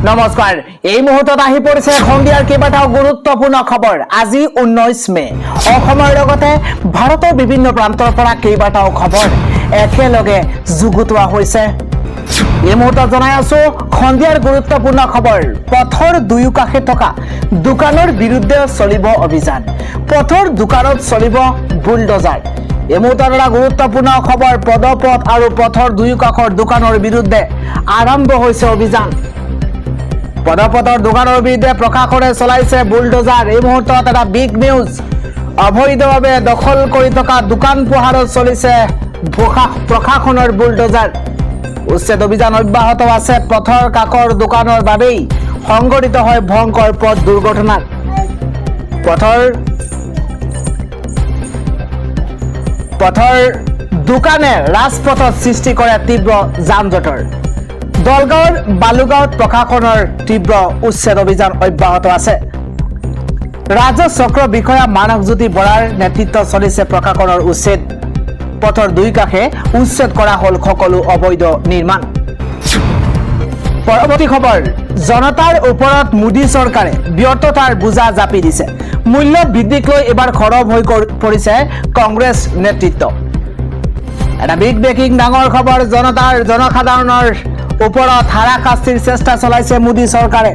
নমস্কাৰ এই মুহূৰ্তত আহি পৰিছে সন্ধিয়াৰ কেইবাটাও গুৰুত্বপূৰ্ণ খবৰ। আজি 19 মে অসমৰ লগতে ভাৰতৰ বিভিন্ন প্ৰান্তৰ পৰা কেইবাটাও খবৰ একেলগে যুগুতোৱা হৈছে। এই মুহূৰ্তত জনাই আছো সন্ধিয়াৰ গুৰুত্বপূৰ্ণ খবৰ। পথৰ দুয়োকাষে থকা দোকানৰ বিৰুদ্ধে চলিব অভিযান। পথৰ দোকানত চলিব বুলডোজাৰ। এই মুহূৰ্তৰ এটা গুৰুত্বপূৰ্ণ খবৰ। পদপথ আৰু পথৰ দুয়োকাষৰ দোকানৰ বিৰুদ্ধে আৰম্ভ হৈছে অভিযান। পদপথৰ দোকানৰ বিৰুদ্ধে প্ৰশাসনে চলাইছে বুলডোজাৰ। এই মুহূৰ্তত এটা বিগ নিউজ। অবৈধভাৱে দখল কৰি থকা দোকান পোহাৰত চলিছে প্ৰশাসনৰ বুলডোজাৰ। উচ্ছেদ অভিযান অব্যাহত আছে। পথৰ কাষৰ দোকানৰ বাবেই সংঘটিত হয় ভয়ংকৰ পথ দুৰ্ঘটনা। পথৰ দোকানে ৰাজপথত সৃষ্টি কৰে তীব্ৰ যান-জঁটৰ। দলগাঁৱৰ বালুগাঁৱত প্ৰশাসনৰ তীব্ৰ উচ্ছেদ অভিযান অব্যাহত আছে। ৰাজ্য চক্ৰ বিষয়া মানসজ্যোতি বৰাৰ নেতৃত্বত চলিছে প্ৰশাসনৰ উচ্ছেদ। পথৰ দুই কাষে উচ্ছেদ কৰা হল সকলো অবৈধ নিৰ্মাণ। পৰৱৰ্তী খবৰ। জনতাৰ ওপৰত মোদী চৰকাৰে ব্যৰ্থতাৰ বোজা জাপি দিছে। মূল্য বৃদ্ধিক লৈ এবাৰ খৰব হৈ পৰিছে কংগ্ৰেছ নেতৃত্ব। এটা বিগ ব্ৰেকিং ডাঙৰ খবৰ। জনসাধাৰণৰ ওপৰত হাৰাশাস্তিৰ চেষ্টা চলাইছে মোদী চৰকাৰে।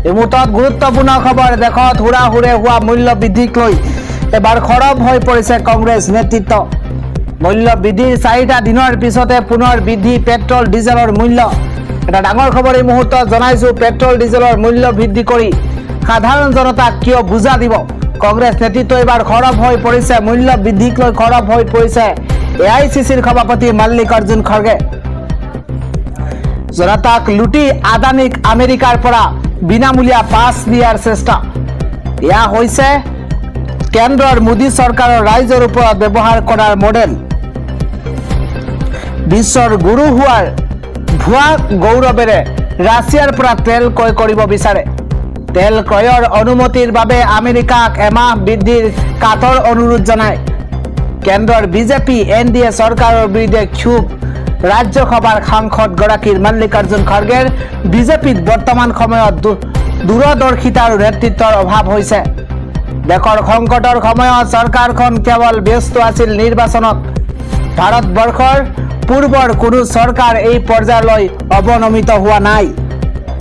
এই মুহূৰ্তত গুৰুত্বপূৰ্ণ খবৰ। দেশত হুৰাহুৰে হোৱা মূল্য বৃদ্ধিক লৈ এবাৰ খৰব হৈ পৰিছে কংগ্ৰেছ নেতৃত্ব। মূল্য বৃদ্ধিৰ 4টা দিনৰ পিছতে পুনৰ বৃদ্ধি পেট্ৰল ডিজেলৰ মূল্য। এটা ডাঙৰ খবৰ এই মুহূৰ্তত জনাইছো। পেট্ৰল ডিজেলৰ মূল্য বৃদ্ধি কৰি সাধাৰণ জনতাক কিয় বুজা দিব? কংগ্ৰেছ নেতৃত্ব এবাৰ খৰব হৈ পৰিছে। মূল্য বৃদ্ধিক লৈ খৰব হৈ পৰিছে AICCৰ সভাপতি মাল্লিকাৰ্জুন খৰ্গে। জনতাক লুটি আদানীক আমেৰিকাৰ পৰা বিনামূলীয়া পাছ দিয়াৰ চেষ্টা। এয়া হৈছে কেন্দ্ৰৰ মোদী চৰকাৰৰ ৰাইজৰ ওপৰত ব্যৱহাৰ কৰাৰ মডেল। বিশ্বৰ গুৰু হোৱাৰ ভুৱা গৌৰৱেৰে ৰাছিয়াৰ পৰা তেল ক্ৰয় কৰিব বিচাৰে। তেল ক্ৰয়ৰ অনুমতিৰ বাবে আমেৰিকাক এমাহ বৃদ্ধিৰ কাতৰ অনুৰোধ জনায়। কেন্দ্ৰৰ বিজেপি NDA চৰকাৰৰ বিৰুদ্ধে ক্ষোভ ৰাজ্যসভাৰ সাংসদগৰাকীৰ। মাল্লিকাৰ্জুন খৰ্গেৰ বিজেপিত বৰ্তমান সময়ত দূৰদৰ্শিতা আৰু নেতৃত্বৰ অভাৱ হৈছে। দেশৰ সংকটৰ সময়ত চৰকাৰখন কেৱল ব্যস্ত আছিল নিৰ্বাচনত। ভাৰতবৰ্ষৰ পূৰ্বৰ কোনো চৰকাৰ এই পৰ্যায়লৈ অৱনমিত হোৱা নাই।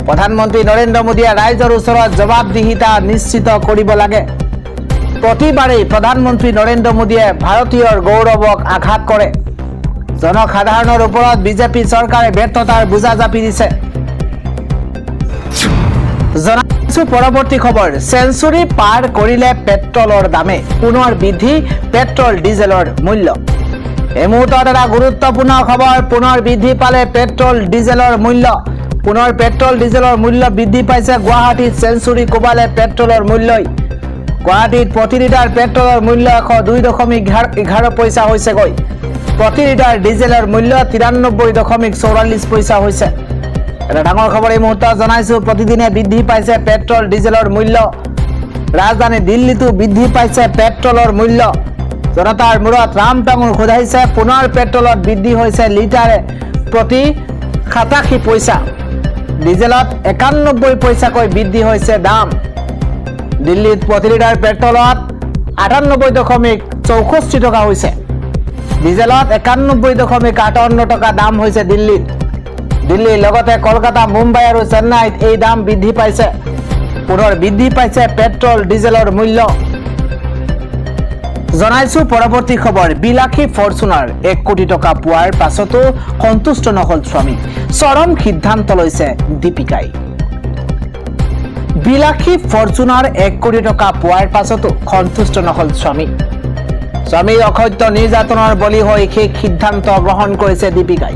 প্ৰধানমন্ত্ৰী নৰেন্দ্ৰ মোদীয়ে ৰাইজৰ ওচৰত জবাবদিহিতা নিশ্চিত কৰিব লাগে। প্ৰতিবাৰেই প্ৰধানমন্ত্ৰী নৰেন্দ্ৰ মোদীয়ে ভাৰতীয়ৰ গৌৰৱক আঘাত কৰে। জনসাধাৰণৰ ওপৰত বিজেপি চৰকাৰে ব্যৰ্থতাৰ বোজা জাপি দিছে। জনাইছো পৰৱৰ্তী খবৰ। চেঞ্চুৰী পাৰ কৰিলে পেট্ৰলৰ দামে পুনৰ বৃদ্ধি পেট্ৰল ডিজেলৰ মূল্য। এই মুহূৰ্তত এটা গুৰুত্বপূৰ্ণ খবৰ। পুনৰ বৃদ্ধি পালে পেট্ৰল ডিজেলৰ মূল্য। পুনৰ পেট্ৰল ডিজেলৰ মূল্য বৃদ্ধি পাইছে। গুৱাহাটীত চেঞ্চুৰী কোবালে পেট্ৰলৰ মূল্যই। গুৱাহাটীত প্ৰতি লিটাৰ পেট্ৰলৰ মূল্য 102.11 পইচা হৈছেগৈ। প্ৰতি লিটাৰ ডিজেলৰ মূল্য 93.44 পইচা হৈছে। এটা ডাঙৰ খবৰ এই মুহূৰ্তত জনাইছো। প্ৰতিদিনে বৃদ্ধি পাইছে পেট্ৰল ডিজেলৰ মূল্য। ৰাজধানী দিল্লীতো বৃদ্ধি পাইছে পেট্ৰলৰ মূল্য। জনতাৰ মূৰত ৰাম টাঙোন সোধাইছে। পুনৰ পেট্ৰলত বৃদ্ধি হৈছে লিটাৰে প্ৰতি 87 পইচা। ডিজেলত 91 পইচাকৈ বৃদ্ধি হৈছে দাম। দিল্লীত প্ৰতি লিটাৰ পেট্ৰলত 98.64 টকা হৈছে। ডিজেলত 91.58 টকা দাম হৈছে দিল্লীত। দিল্লীৰ লগতে কলকাতা, মুম্বাই আৰু চেন্নাইত এই দাম বৃদ্ধি পাইছে। পুনৰ বৃদ্ধি পাইছে পেট্ৰল ডিজেলৰ মূল্য। জনাইছো পৰৱৰ্তী খবৰ। বিলাসী ফৰচুনাৰ 1 কোটি টকা পোৱাৰ পাছতো সন্তুষ্ট নহল স্বামী। চৰম সিদ্ধান্ত লৈছে দীপিকাই। বিলাসী ফৰচুনাৰ 1 কোটি টকা পোৱাৰ পাছতো সন্তুষ্ট নহল স্বামী। স্বামীৰ অসত্য নিৰ্যাতনৰ বলি হৈ সেই সিদ্ধান্ত গ্ৰহণ কৰিছে দীপিকাই।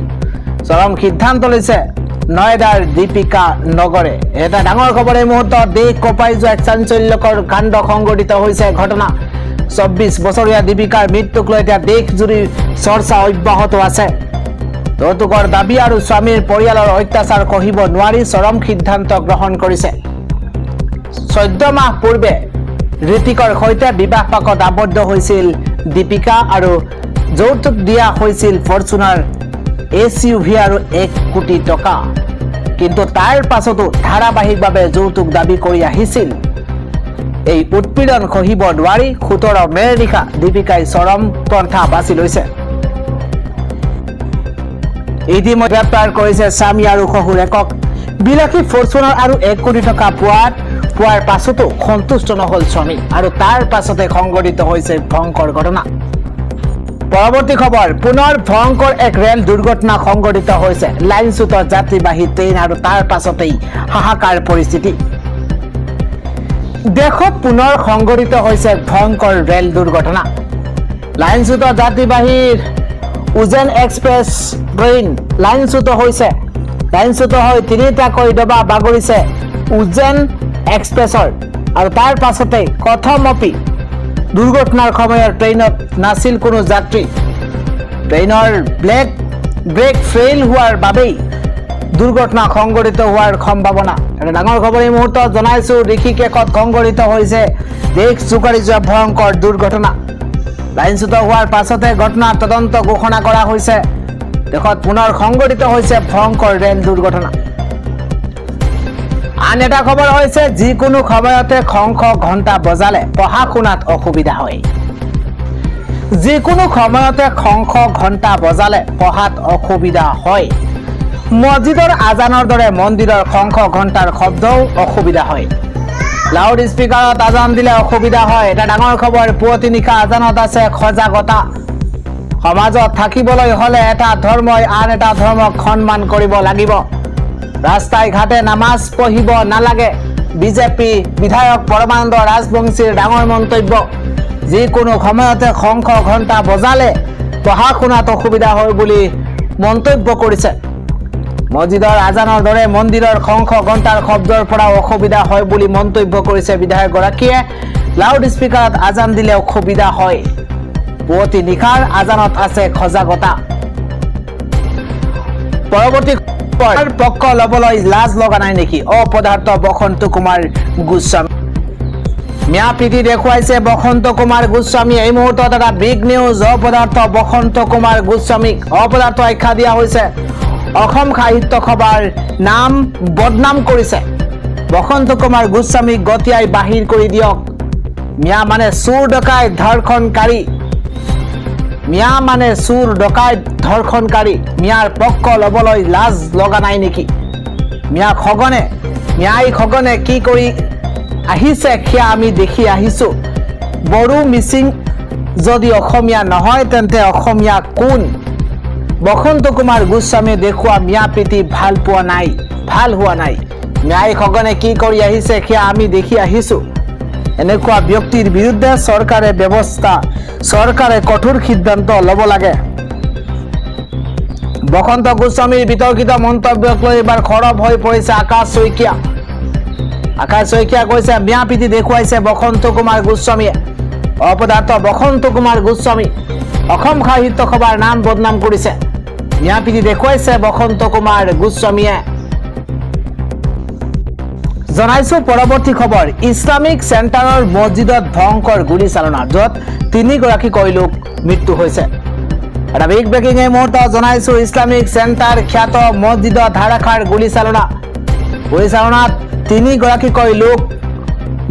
চৰম সিদ্ধান্ত লৈছে নয়দাৰ দীপিকা নগৰে। এটা ডাঙৰ খবৰ এই মুহূৰ্তত। দেশ কঁপাই যোৱা এক চাঞ্চল্যকৰ কাণ্ড সংঘটিত হৈছে ঘটনা। 24 বছৰীয়া দীপিকাৰ মৃত্যুক লৈ এতিয়া দেশজুৰি চৰ্চা অব্যাহত আছে। যৌতুকৰ দাবী আৰু স্বামীৰ পৰিয়ালৰ অত্যাচাৰ সহিব নোৱাৰি চৰম সিদ্ধান্ত গ্ৰহণ কৰিছে। 14 মাহ পূৰ্বে ঋতিকৰ সৈতে বিবাহ পাশত আবদ্ধ হৈছিল দীপিকা আৰু যৌতুক দিয়া হৈছিল ফৰচুনাৰ SUV আৰু 1 কোটি টকা। কিন্তু তাৰ পাছতো ধাৰাবাহিকভাৱে যৌতুক দাবী কৰি আহিছিল। এই উৎপীড়ন সহিব নোৱাৰি 17 মেৰ নিশা দীপিকাই চৰম পন্থা বাছি লৈছে। ইতিমধ্যে গ্ৰেপ্তাৰ কৰিছে স্বামী আৰু শহুৰ একক। বিলাসী ফৰ্চুনাৰ আৰু 1 কোটি টকা পোৱাৰ পাছতো সন্তুষ্ট নহল স্বামী আৰু তাৰ পাছতে সংঘটিত হৈছে ভয়ংকৰ ঘটনা। পৰৱৰ্তী খবৰ, পুনৰ ভয়ংকৰ এক ৰেল দুৰ্ঘটনা সংঘটিত হৈছে। লাইনচ্যুত যাত্ৰীবাহী ট্ৰেইন আৰু তাৰ পাছতেই হাহাকাৰ পৰিস্থিতি। দেশত পুনৰ সংঘটিত হৈছে ভয়ংকৰ ৰেল দুৰ্ঘটনা। লাইনচ্যুত যাত্ৰীবাহীৰ উজেন এক্সপ্ৰেছ ট্ৰেইন লাইনচ্যুত হৈ 3টাকৈ ডবা বাগৰিছে উজেন এক্সপ্ৰেছৰ আৰু তাৰ পাছতে কথমপি দুৰ্ঘটনাৰ সময়ত ট্ৰেইনত নাছিল কোনো যাত্ৰী। ট্ৰেইনৰ ব্ৰেক ফেইল হোৱাৰ বাবেই দুৰ্ঘটনা সংঘটিত হোৱাৰ সম্ভাৱনা। এটা ডাঙৰ খবৰ এই মুহূৰ্তত জনাইছো। ঋষিকেশত সংঘটিত হৈছে দেশ জোকাৰি যোৱা ভয়ংকৰ দুৰ্ঘটনা। লাইনচ্যুত হোৱাৰ পাছতে ঘটনাৰ তদন্ত ঘোষণা কৰা হৈছে। দেশত পুনৰ সংঘটিত হৈছে ভয়ংকৰ ৰেল দুৰ্ঘটনা। আন এটা খবৰ হৈছে যিকোনো সময়তে খ ঘণ্টা বজালে পঢ়া শুনাত অসুবিধা হয়। যিকোনো সময়তে খ ঘণ্টা বজালে পঢ়াত অসুবিধা হয়। মছজিদৰ আজানৰ দৰে মন্দিৰৰ খ ঘণ্টাৰ শব্দও অসুবিধা হয়। লাউড স্পিকাৰত আজান দিলে অসুবিধা হয়। এটা ডাঙৰ খবৰ, পুৱতি নিশা আজানত আছে সজাগতা। সমাজত থাকিবলৈ হলে এটা ধৰ্মই আন এটা ধৰ্মক সন্মান কৰিব লাগিব। ৰাস্তাই ঘাটে নামাজ পঢ়িব নালাগে। বিজেপি বিধায়ক পৰমানন্দ ৰাজবংশীৰ ডাঙৰ মন্তব্য। যিকোনো সময়তে খ ঘণ্টা বজালে পঢ়া শুনাত অসুবিধা হয় বুলি মন্তব্য কৰিছে। মছজিদৰ আজানৰ দৰে মন্দিৰৰ খ ঘণ্টাৰ শব্দৰ পৰা অসুবিধা হয় বুলি মন্তব্য কৰিছে বিধায়কগৰাকীয়ে। লাউড স্পিকাৰত আজান দিলে অসুবিধা হয়। পুৱতি নিশাৰ আজানত আছে সজাগতা। পৰৱৰ্তী পক্ষ লবলৈ লাজ লগা নাই নেকি? অপদাৰ্থ বসন্ত কুমাৰ গোস্বামী। মিয়া প্ৰীতি দেখুৱাইছে বসন্ত কুমাৰ গোস্বামী। এই মুহূৰ্তত এটা বিগ নিউজ। অপদাৰ্থ বসন্ত কুমাৰ গোস্বামীক অপদাৰ্থ আখ্যা দিয়া হৈছে। অসম সাহিত্য সভাৰ নাম বদনাম কৰিছে। বসন্ত কুমাৰ গোস্বামীক গতিয়াই বাহিৰ কৰি দিয়ক। মিয়া মানে চুৰ ডকাইত ধৰ্ষণকাৰী। মিয়াৰ পক্ষ লবলৈ লাজ লগা নাই নেকি? মিয়াই খগনে কি কৰি আহিছে সেয়া আমি দেখি আহিছো। বড়ো মিচিং যদি অসমীয়া নহয় তেন্তে অসমীয়া কোন? বসন্ত কুমাৰ গোস্বামীয়ে দেখুওৱা মিয়া প্ৰীতি ভাল হোৱা নাই। মিয়াই খগনে কি কৰি আহিছে সেয়া আমি দেখি আহিছো। এনেকুৱা ব্যক্তিৰ বিৰুদ্ধে চৰকাৰে কঠোৰ সিদ্ধান্ত ল'ব লাগে। বসন্ত গোস্বামীৰ বিতৰ্কিত মন্তব্যক লৈ এবাৰ খৰব হৈ পৰিছে আকাশ শইকীয়া। আকাশ শইকীয়া কৈছে মিয়া প্ৰীতি দেখুৱাইছে বসন্ত কুমাৰ গোস্বামীয়ে। অপদাৰ্থ বসন্ত কুমাৰ গোস্বামী অসম সাহিত্য সভাৰ নাম বদনাম কৰিছে। মিয়া প্ৰীতি দেখুৱাইছে বসন্ত কুমাৰ গোস্বামীয়ে। জনাইছো পৰৱৰ্তী খবৰ, ইছলামিক চেণ্টাৰৰ মছজিদত ভয়ংকৰ গুলীচালনা, য'ত 3গৰাকীকৈ লোক মৃত্যু হৈছে। এটা বিগ ব্ৰেকিং এই মুহূৰ্তত জনাইছো। ইছলামিক চেণ্টাৰ খ্যাত মছজিদত ধাৰাসাৰ গুলীচালনাত 3গৰাকীকৈ লোক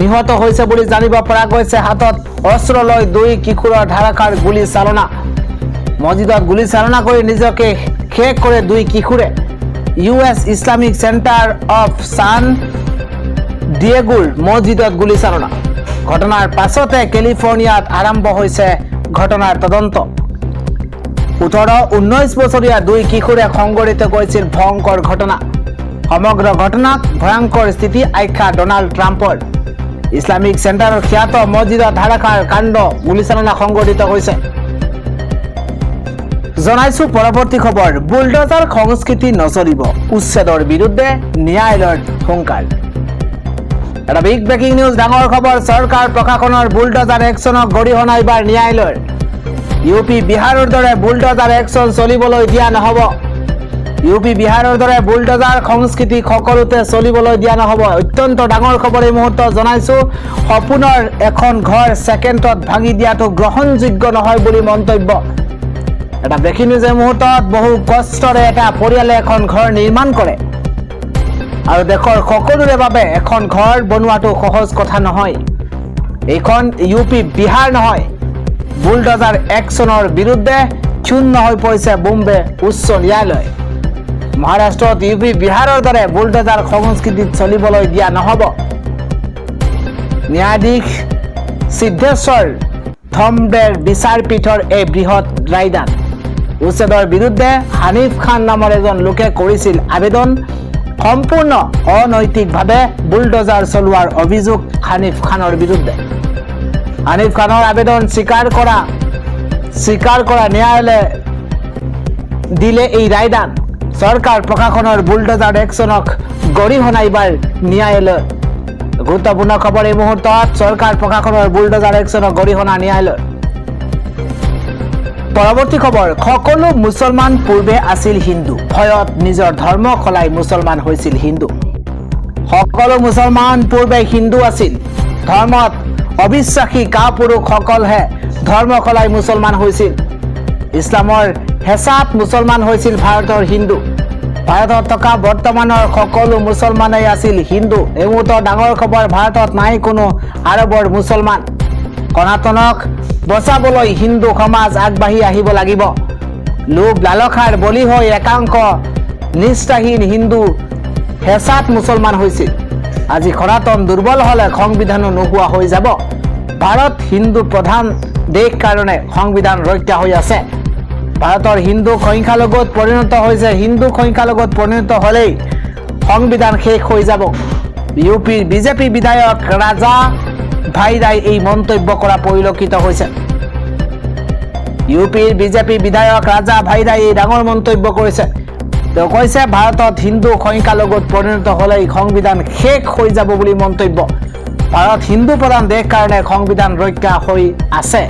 নিহত হৈছে বুলি জানিব পৰা গৈছে। হাতত অস্ত্ৰ লৈ 2 কিশোৰৰ ধাৰাসাৰ গুলীচালনা। মছজিদত গুলীচালনা কৰি নিজকে শেষ কৰে 2 কিশোৰে। US Islamic center of San ডিয়েগোৰ মছজিদত গুলীচালনা। ঘটনাৰ পাছতে কেলিফৰ্ণিয়াত আৰম্ভ হৈছে ঘটনাৰ তদন্ত। 18-19 বছৰীয়া 2 কিশোৰে সংঘটিত কৰিছিল ভয়ংকৰ ঘটনা। সমগ্ৰ ঘটনাক ভয়ংকৰ স্থিতি আখ্যা ডনাল্ড ট্ৰাম্পৰ। ইছলামিক চেণ্টাৰৰ খ্যাত মছজিদত ধাৰাসাৰ কাণ্ড গুলীচালনা সংঘটিত হৈছে। জনাইছো পৰৱৰ্তী খবৰ, বুলডজাৰ সংস্কৃতি নচলিব, উচ্ছেদৰ বিৰুদ্ধে ন্যায়ালয়ৰ হুংকাৰ। এটা বিগ ব্ৰেকিং নিউজ, ডাঙৰ খবৰ। চৰকাৰ প্ৰশাসনৰ বুলডজাৰ একশ্যনক গৰিহণা এইবাৰ ন্যায়ালয়ৰ। ইউপি বিহাৰৰ দৰে বুলডজাৰ একশ্যন চলিবলৈ দিয়া নহ'ব। ইউপি বিহাৰৰ দৰে বুলডজাৰ সংস্কৃতি সকলোতে চলিবলৈ দিয়া নহ'ব। অত্যন্ত ডাঙৰ খবৰ এই মুহূৰ্তত জনাইছো। সপোনৰ এখন ঘৰ ছেকেণ্ডত ভাঙি দিয়াটো গ্ৰহণযোগ্য নহয় বুলি মন্তব্য। এটা ব্ৰেকিং নিউজ এই মুহূৰ্তত। বহু কষ্টৰে এটা পৰিয়ালে এখন ঘৰ নিৰ্মাণ কৰে। আৰু দেশৰ সকলোৰে বাবে এখন ঘৰ বনোৱাটো সহজ কথা নহয়। এইখন ইউপি বিহাৰ নহয়। বুলডজাৰ একশ্যনৰ বিৰুদ্ধে ক্ষুণ্ণ হৈ পৰিছে বোম্বে উচ্চ ন্যায়ালয়। মহাৰাষ্ট্ৰত ইউপি বিহাৰৰ দৰে বুলডজাৰ সংস্কৃতিত চলিবলৈ দিয়া নহ'ব। ন্যায়াধীশ সিদ্ধেশ্বৰ থম্বেৰ বিচাৰপীঠৰ এই বৃহৎ ৰায়দান। উচ্ছেদৰ বিৰুদ্ধে হানিফ খান নামৰ এজন লোকে কৰিছিল আবেদন। সম্পূৰ্ণ অনৈতিকভাৱে বুলডজাৰ চলোৱাৰ অভিযোগ হানিফ খানৰ বিৰুদ্ধে। হানিফ খানৰ আবেদন স্বীকাৰ কৰা ন্যায়ালয়ে দিলে এই ৰায়দান। চৰকাৰ প্ৰশাসনৰ বুলডজাৰ একশ্যনক গৰিহণা এইবাৰ ন্যায়ালয়। গুৰুত্বপূৰ্ণ খবৰ এই মুহূৰ্তত। চৰকাৰ প্ৰশাসনৰ বুলডজাৰ একশ্যনক গৰিহণা ন্যায়ালয়। পৰৱৰ্তী খবৰ, সকলো মুছলমান পূৰ্বে আছিল হিন্দু, ভয়ত নিজৰ ধৰ্ম সলাই মুছলমান হৈছিল হিন্দু। সকলো মুছলমান পূৰ্বে হিন্দু আছিল। ধৰ্মত অবিশ্বাসী কাপুৰুষসকলহে ধৰ্ম সলাই মুছলমান হৈছিল। ইছলামৰ হেঁচাত মুছলমান হৈছিল ভাৰতৰ হিন্দু। ভাৰতত থকা বৰ্তমানৰ সকলো মুছলমানেই আছিল হিন্দু। এই মুহূৰ্তৰ ডাঙৰ খবৰ, ভাৰতত নাই কোনো আৰবৰ মুছলমান। সনাতনক বচাবলৈ হিন্দু সমাজ আগবাঢ়ি আহিব লাগিব। লোভ লালসাৰ বলি হৈ একাংশ নিষ্ঠাহীন হিন্দু হেঁচাত মুছলমান হৈছিল। আজি সনাতন দুৰ্বল হ'লে সংবিধানো নোহোৱা হৈ যাব। ভাৰত হিন্দু প্ৰধান দেশ কাৰণে সংবিধান ৰক্ষা হৈ আছে। ভাৰতৰ হিন্দু সংখ্যালঘুত পৰিণত হৈছে। হিন্দু সংখ্যালঘুত পৰিণত হ'লেই সংবিধান শেষ হৈ যাব। ইউপিৰ বিজেপি বিধায়ক ৰাজা ভাইৰাই এই মন্তব্য কৰা পৰিলক্ষিত হৈছে। ইউপিৰ বিজেপি বিধায়ক ৰাজা ভাইৰাই এই ডাঙৰ মন্তব্য কৰিছে। তেওঁ কৈছে ভাৰতত হিন্দু সংখ্যালঘুত পৰিণত হ'লেই সংবিধান শেষ হৈ যাব বুলি মন্তব্য। ভাৰত হিন্দু প্ৰধান দেশ কাৰণে সংবিধান ৰক্ষা হৈ আছে।